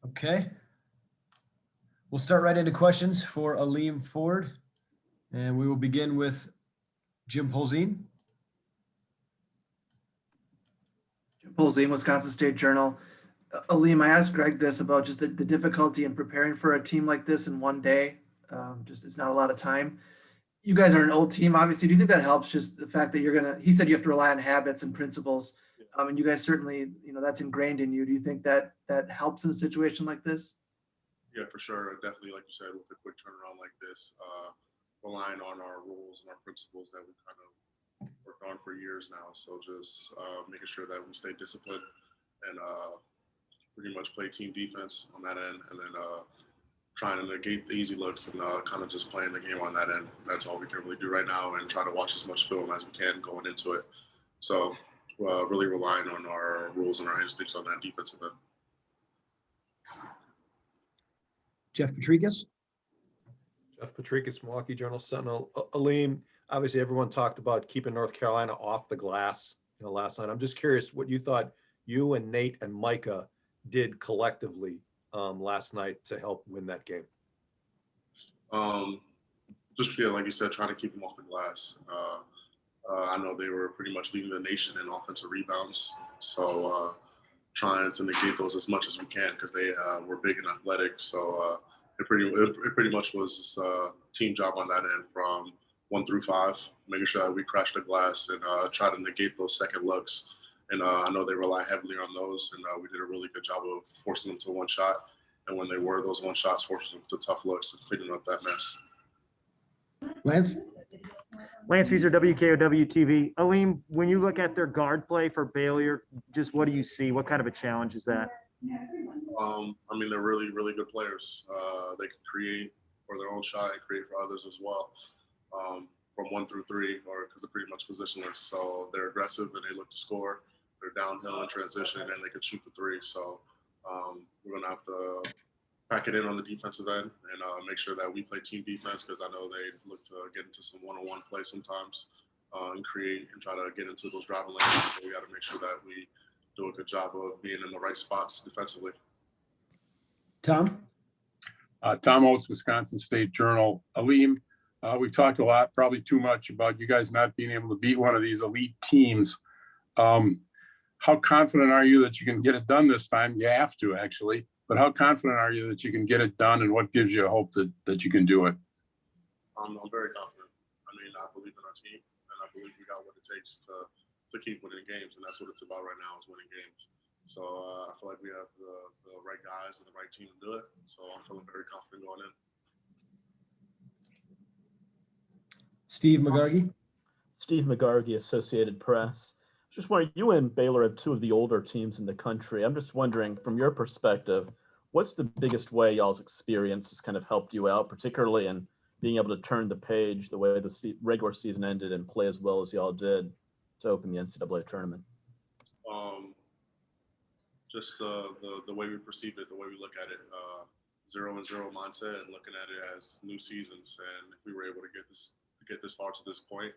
Okay. We'll start right into questions for Aleem Ford, and we will begin with Jim Polzine. Jim Polzine, Wisconsin State Journal. Aleem, I asked Greg this about just the difficulty in preparing for a team like this in one day. Just it's not a lot of time. You guys are an old team, obviously. Do you think that helps? Just the fact that he said you have to rely on habits and principles. And you guys certainly, that's ingrained in you. Do you think that helps in a situation like this? Yeah, for sure. Definitely, like you said, with a quick turnaround like this, relying on our rules and our principles that we kind of worked on for years now. So just making sure that we stay disciplined and pretty much play team defense on that end, and then trying to negate the easy looks and kind of just playing the game on that end. That's all we can really do right now, and try to watch as much film as we can going into it. So really relying on our rules and our instincts on that defensive end. Jeff Petrikis. Jeff Petrikis, Milwaukee Journal Sentinel. Aleem, obviously everyone talked about keeping North Carolina off the glass, last night. I'm just curious what you thought you and Nate and Micah did collectively last night to help win that game. Just like you said, trying to keep them off the glass. I know they were pretty much leading the nation in offensive rebounds, so trying to negate those as much as we can because they were big and athletic. So it pretty much was a team job on that end from 1 through 5, making sure that we crashed the glass and try to negate those second looks. And I know they rely heavily on those, and we did a really good job of forcing them to one shot. And when they were those one shots, forcing them to tough looks and cleaning up that mess. Lance? Lance Fieser, WKOW TV. Aleem, when you look at their guard play for Baylor, just what do you see? What kind of a challenge is that? I mean, they're really, really good players. They can create for their own shot and create for others as well, from 1 through 3, or because they're pretty much positionless. So they're aggressive and they look to score. They're downhill in transition and they can shoot the 3. So we're going to have to pack it in on the defensive end and make sure that we play team defense, because I know they look to get into some one-on-one play sometimes and create and try to get into those driving lanes. So we got to make sure that we do a good job of being in the right spots defensively. Tom? Tom Oates, Wisconsin State Journal. Aleem, we've talked a lot, probably too much, about you guys not being able to beat one of these elite teams. How confident are you that you can get it done this time? You have to, actually. But how confident are you that you can get it done, and what gives you hope that you can do it? I'm very confident. I mean, I believe in our team, and I believe we got what it takes to keep winning games, and that's what it's about right now, is winning games. So I feel like we have the right guys and the right team to do it. So I'm feeling very confident going in. Steve McGargy. Steve McGargy, Associated Press. Just wondering, you and Baylor have 2 of the older teams in the country. I'm just wondering, from your perspective, what's the biggest way y'all's experience has kind of helped you out, particularly in being able to turn the page the way the regular season ended and play as well as y'all did to open the NCAA tournament? Just the way we perceive it, the way we look at it, 0-0 mindset, and looking at it as new seasons. And if we were able to get this far to this point,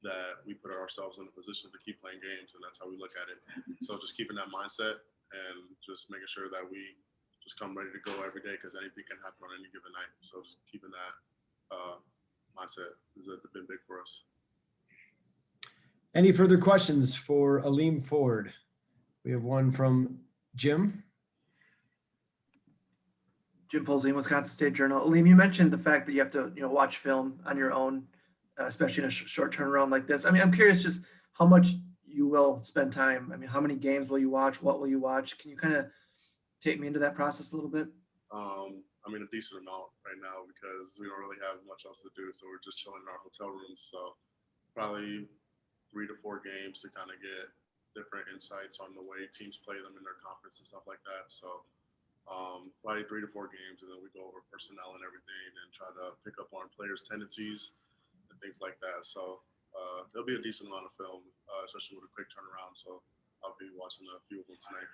that we put ourselves in a position to keep playing games, and that's how we look at it. So just keeping that mindset and just making sure that we just come ready to go every day, because anything can happen on any given night. So just keeping that mindset has been big for us. Any further questions for Aleem Ford? We have one from Jim. Jim Polzine, Wisconsin State Journal. Aleem, you mentioned the fact that you have to, watch film on your own, especially in a short turnaround like this. I mean, I'm curious just how much you will spend time. I mean, how many games will you watch? What will you watch? Can you kind of take me into that process a little bit? I mean, a decent amount right now, because we don't really have much else to do. So we're just chilling in our hotel rooms. So probably 3 to 4 games to kind of get different insights on the way teams play them in their conference and stuff like that. So probably 3 to 4 games, and then we go over personnel and everything and try to pick up on players' tendencies and things like that. So there'll be a decent amount of film, especially with a quick turnaround. So I'll be watching a few of them tonight.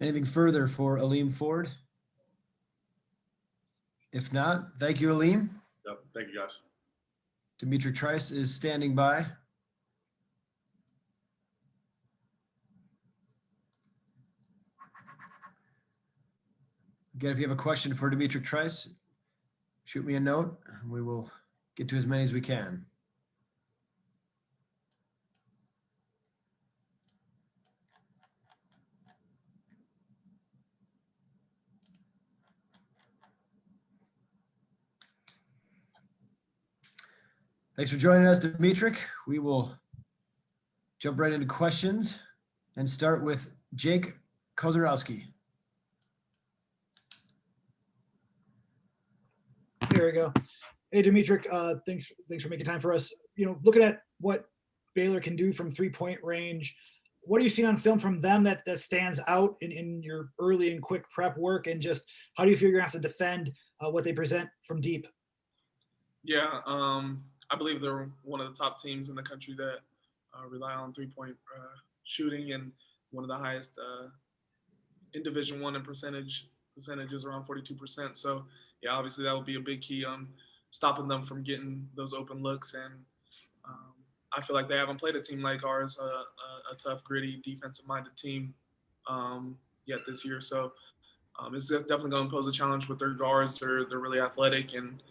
Anything further for Aleem Ford? If not, thank you, Aleem. Yep. Thank you, guys. D'Mitrik Trice is standing by. Again, if you have a question for D'Mitrik Trice, shoot me a note. We will get to as many as we can. Thanks for joining us, D'Mitrik. We will jump right into questions and start with Jake Kozarowski. There we go. Hey, D'Mitrik, thanks for making time for us. Looking at what Baylor can do from 3-point range, what are you seeing on film from them that stands out in your early and quick prep work, and just how do you feel you're gonna have to defend what they present from deep? Yeah, I believe they're one of the top teams in the country that rely on 3-point shooting, and one of the highest in Division I in percentages, around 42%. So yeah, obviously that will be a big key on stopping them from getting those open looks. And I feel like they haven't played a team like ours, a tough, gritty, defensive-minded team yet this year. So it's definitely going to pose a challenge with their guards. They're really athletic and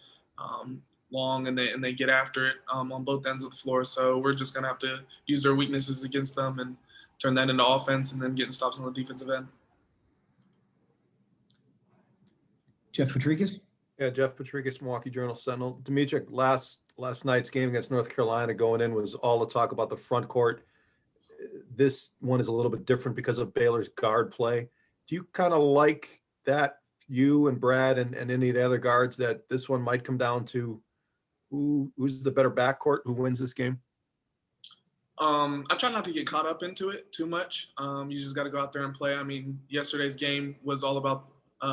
long, and they get after it on both ends of the floor. So we're just going to have to use their weaknesses against them and turn that into offense, and then getting stops on the defensive end. Jeff Petrikis. Yeah, Jeff Petrikis, Milwaukee Journal-Sentinel. D'Mitrik, last night's game against North Carolina going in was all the talk about the front court. This one is a little bit different because of Baylor's guard play. Do you kind of like that, you and Brad and any of the other guards, that this one might come down to who's the better backcourt, who wins this game? I try not to get caught up into it too much. You just got to go out there and play. I mean, yesterday's game was all about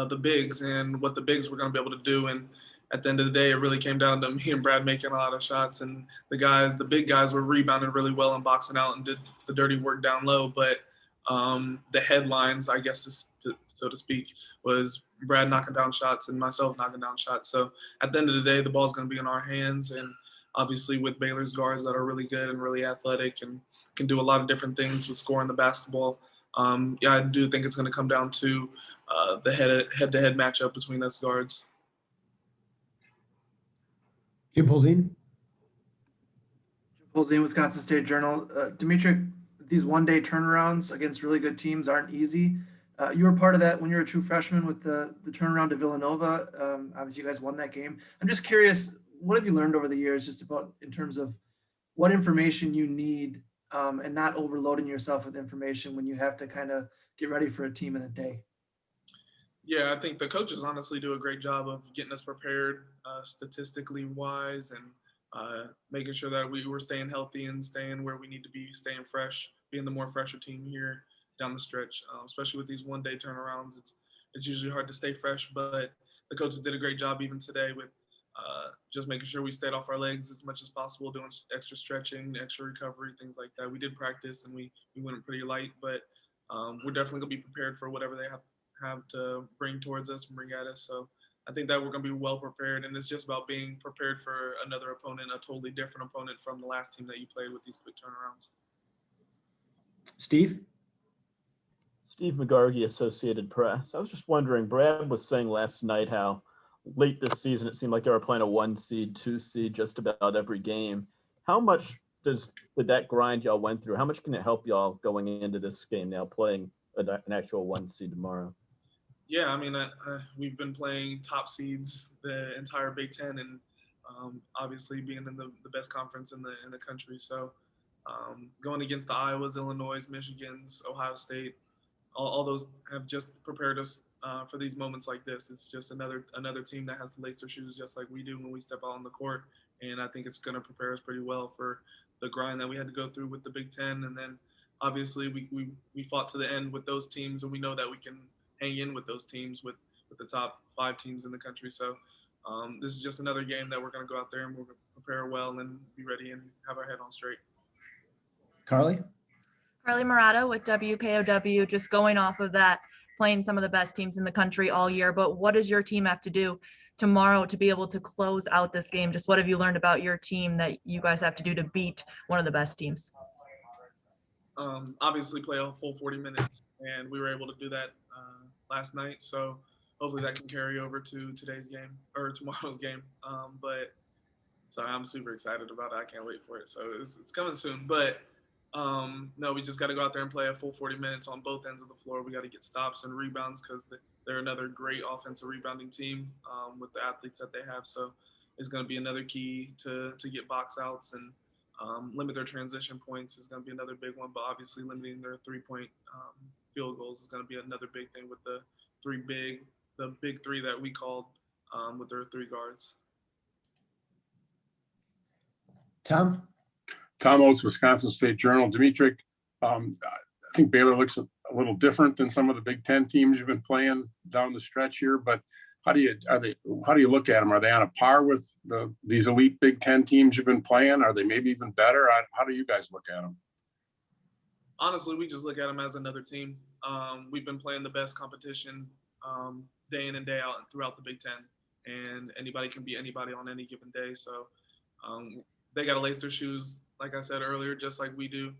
the bigs and what the bigs were going to be able to do. And at the end of the day, it really came down to me and Brad making a lot of shots. And the big guys were rebounding really well and boxing out and did the dirty work down low. But the headlines, I guess, so to speak, was Brad knocking down shots and myself knocking down shots. So at the end of the day, the ball's going to be in our hands. And obviously with Baylor's guards that are really good and really athletic and can do a lot of different things with scoring the basketball, yeah, I do think it's going to come down to the head-to-head matchup between us guards. Jim Polzin. Jim Wisconsin State Journal. D'Mitrik, these one-day turnarounds against really good teams aren't easy. You were part of that when you were a true freshman with the turnaround to Villanova. Obviously, you guys won that game. I'm just curious, what have you learned over the years just about in terms of what information you need and not overloading yourself with information when you have to kind of get ready for a team in a day? Yeah, I think the coaches honestly do a great job of getting us prepared statistically wise, and making sure that we were staying healthy and staying where we need to be, staying fresh, being the more fresher team here down the stretch, especially with these one-day turnarounds. It's usually hard to stay fresh, but the coaches did a great job even today with just making sure we stayed off our legs as much as possible, doing extra stretching, extra recovery, things like that. We did practice and we went pretty light, but we're definitely going to be prepared for whatever they have to bring towards us and bring at us. So I think that we're going to be well prepared, and it's just about being prepared for another opponent, a totally different opponent from the last team that you played with these quick turnarounds. Steve McGargy, Associated Press. I was just wondering, Brad was saying last night how late this season it seemed like they were playing a 1 seed, 2 seed just about every game. How much did that grind y'all went through? How much can it help y'all going into this game now, playing an actual 1 seed tomorrow? Yeah, I mean, we've been playing top seeds the entire Big Ten, and obviously being in the best conference in the country. So going against the Iowas, Illinois, Michigans, Ohio State, all those have just prepared us for these moments like this. It's just another team that has to lace their shoes just like we do when we step out on the court, and I think it's going to prepare us pretty well for the grind that we had to go through with the Big Ten. And then obviously we fought to the end with those teams, and we know that we can hang in with those teams, with the top 5 teams in the country. So this is just another game that we're going to go out there and we're going to prepare well and be ready and have our head on straight. Carly Murata with WKOW, just going off of that, playing some of the best teams in the country all year. But what does your team have to do tomorrow to be able to close out this game? Just what have you learned about your team that you guys have to do to beat one of the best teams? Obviously play a full 40 minutes, and we were able to do that last night. So hopefully that can carry over to today's game or tomorrow's game. But so I'm super excited about it. I can't wait for it. So it's coming soon. But no, we just got to go out there and play a full 40 minutes on both ends of the floor. We got to get stops and rebounds because they're another great offensive rebounding team with the athletes that they have. So it's going to be another key to get box outs and limit their transition points is going to be another big one. But obviously limiting their 3-point field goals is going to be another big thing with the big three that we called with their 3 guards. Tom? Tom Oates, Wisconsin State Journal. D'Mitrik, I think Baylor looks a little different than some of the Big Ten teams you've been playing down the stretch here, but how do you look at them? Are they on a par with these elite Big Ten teams you've been playing? Are they maybe even better? How do you guys look at them? Honestly, we just look at them as another team. We've been playing the best competition day in and day out throughout the Big Ten, and anybody can beat anybody on any given day. So they got to lace their shoes, like I said earlier, just like we do.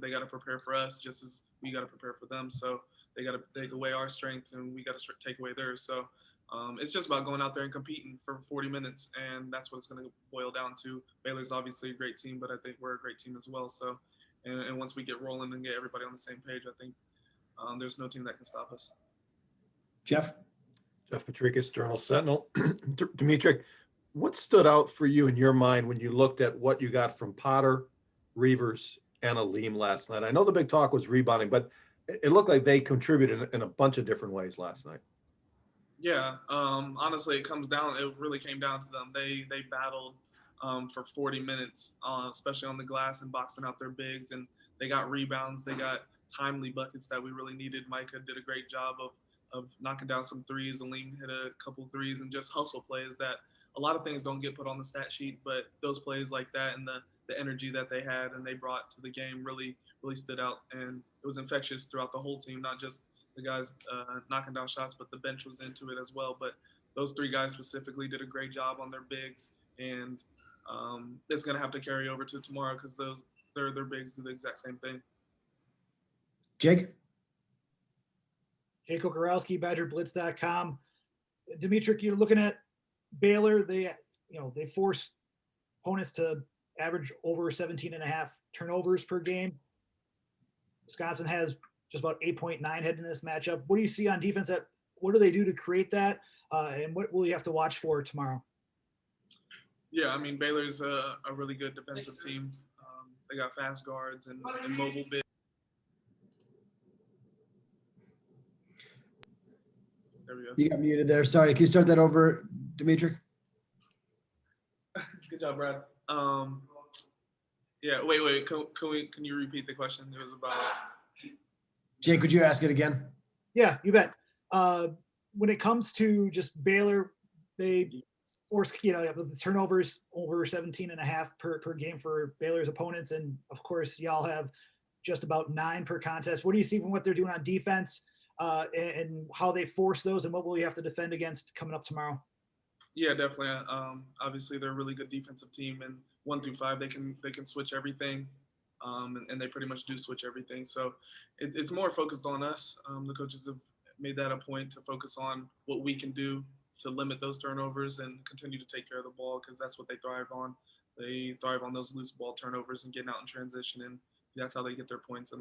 They got to prepare for us just as we got to prepare for them. So they got to take away our strength and we got to take away theirs. So it's just about going out there and competing for 40 minutes. And that's what it's going to boil down to. Baylor's obviously a great team, but I think we're a great team as well. So, and once we get rolling and get everybody on the same page, I think there's no team that can stop us. Jeff? Jeff Petrikis, Journal Sentinel. D'Mitrik, what stood out for you in your mind when you looked at what you got from Potter, Reavers, and Aleem last night? I know the big talk was rebounding, but it looked like they contributed in a bunch of different ways last night. Yeah, honestly, it really came down to them. They battled for 40 minutes, especially on the glass and boxing out their bigs, and they got rebounds. They got timely buckets that we really needed. Micah did a great job of knocking down some threes. Aleem hit a couple threes and just hustle plays that a lot of things don't get put on the stat sheet, but those plays like that and the energy that they had and they brought to the game really stood out, and it was infectious throughout the whole team, not just the guys knocking down shots, but the bench was into it as well. But those 3 guys specifically did a great job on their bigs, and it's going to have to carry over to tomorrow because their bigs do the exact same thing. Jake? Jake Okarowski, BadgerBlitz.com. D'Mitrik, you're looking at Baylor. They force opponents to average over 17.5 turnovers per game. Wisconsin has just about 8.9 heading in this matchup. What do you see on defense? What do they do to create that? And what will you have to watch for tomorrow? Yeah, I mean, Baylor's a really good defensive team. They got fast guards and mobile bigs. There we go. You got muted there. Sorry. Can you start that over, D'Mitrik? Good job, Brad. Yeah, wait. Can you repeat the question? It was about. Jake, could you ask it again? Yeah, you bet. When it comes to just Baylor, they force, the turnovers over 17.5 per game for Baylor's opponents. And of course, y'all have just about 9 per contest. What do you see from what they're doing on defense and how they force those, and what will you have to defend against coming up tomorrow? Yeah, definitely. Obviously, they're a really good defensive team, and 1 through 5, they can switch everything, and they pretty much do switch everything. So it's more focused on us. The coaches have made that a point to focus on what we can do to limit those turnovers and continue to take care of the ball, because that's what they thrive on. They thrive on those loose ball turnovers and getting out in transition, and that's how they get their points, and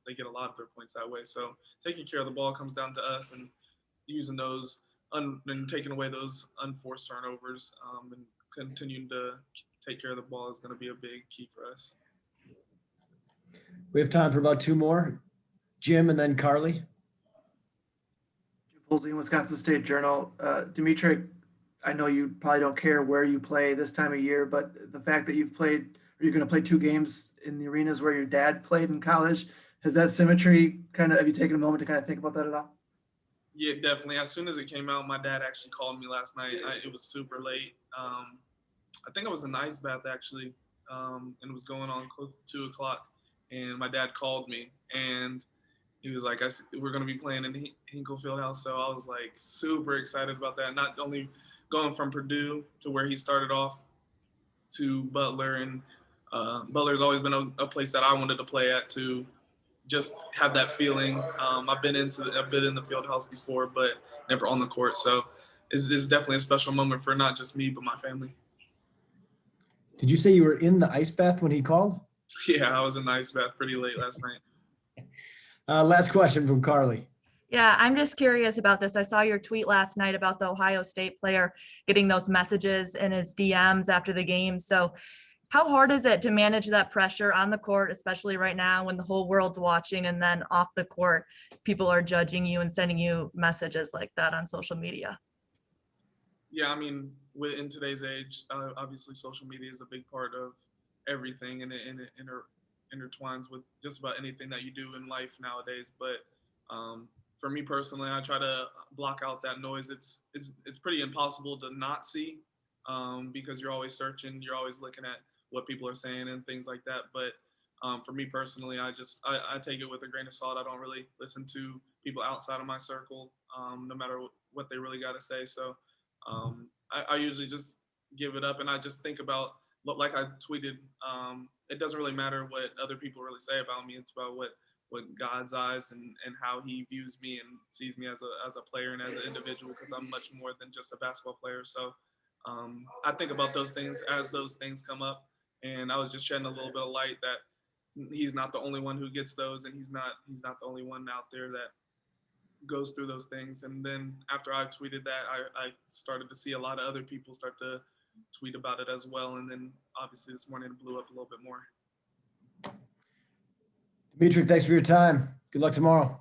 they get a lot of their points that way. So taking care of the ball comes down to us and using those and taking away those unforced turnovers and continuing to take care of the ball is going to be a big key for us. We have time for about 2 more. Jim and then Carly. Jim Polzin, Wisconsin State Journal. D'Mitrik, I know you probably don't care where you play this time of year, but the fact that you're going to play 2 games in the arenas where your dad played in college, has that symmetry have you taken a moment to kind of think about that at all? Yeah, definitely. As soon as it came out, my dad actually called me last night. It was super late. I think I was in the ice bath actually, and it was going on close to 2 o'clock. And my dad called me, and he was like, "We're going to be playing in Hinkle Fieldhouse." So I was like super excited about that. Not only going from Purdue to where he started off to Butler, and Butler's always been a place that I wanted to play at too. just have that feeling. I've been in the field house before, but never on the court. So it's definitely a special moment for not just me, but my family. Did you say you were in the ice bath when he called? Yeah, I was in the ice bath pretty late last night. Last question from Carly. Yeah, I'm just curious about this. I saw your tweet last night about the Ohio State player getting those messages in his DMs after the game. So how hard is it to manage that pressure on the court, especially right now when the whole world's watching, and then off the court, people are judging you and sending you messages like that on social media? Yeah, I mean, in today's age, obviously social media is a big part of everything, and it intertwines with just about anything that you do in life nowadays. But for me personally, I try to block out that noise. It's pretty impossible to not see because you're always searching, you're always looking at what people are saying and things like that. But for me personally, I take it with a grain of salt. I don't really listen to people outside of my circle, no matter what they really got to say. So I usually just give it up, and I just think about, like I tweeted, it doesn't really matter what other people really say about me. It's about what God's eyes and how he views me and sees me as a player and as an individual, because I'm much more than just a basketball player. So I think about those things as those things come up, and I was just shedding a little bit of light that he's not the only one who gets those, and he's not the only one out there that goes through those things. And then after I tweeted that, I started to see a lot of other people start to tweet about it as well. And then obviously this morning it blew up a little bit more. D'Mitrik, thanks for your time. Good luck tomorrow.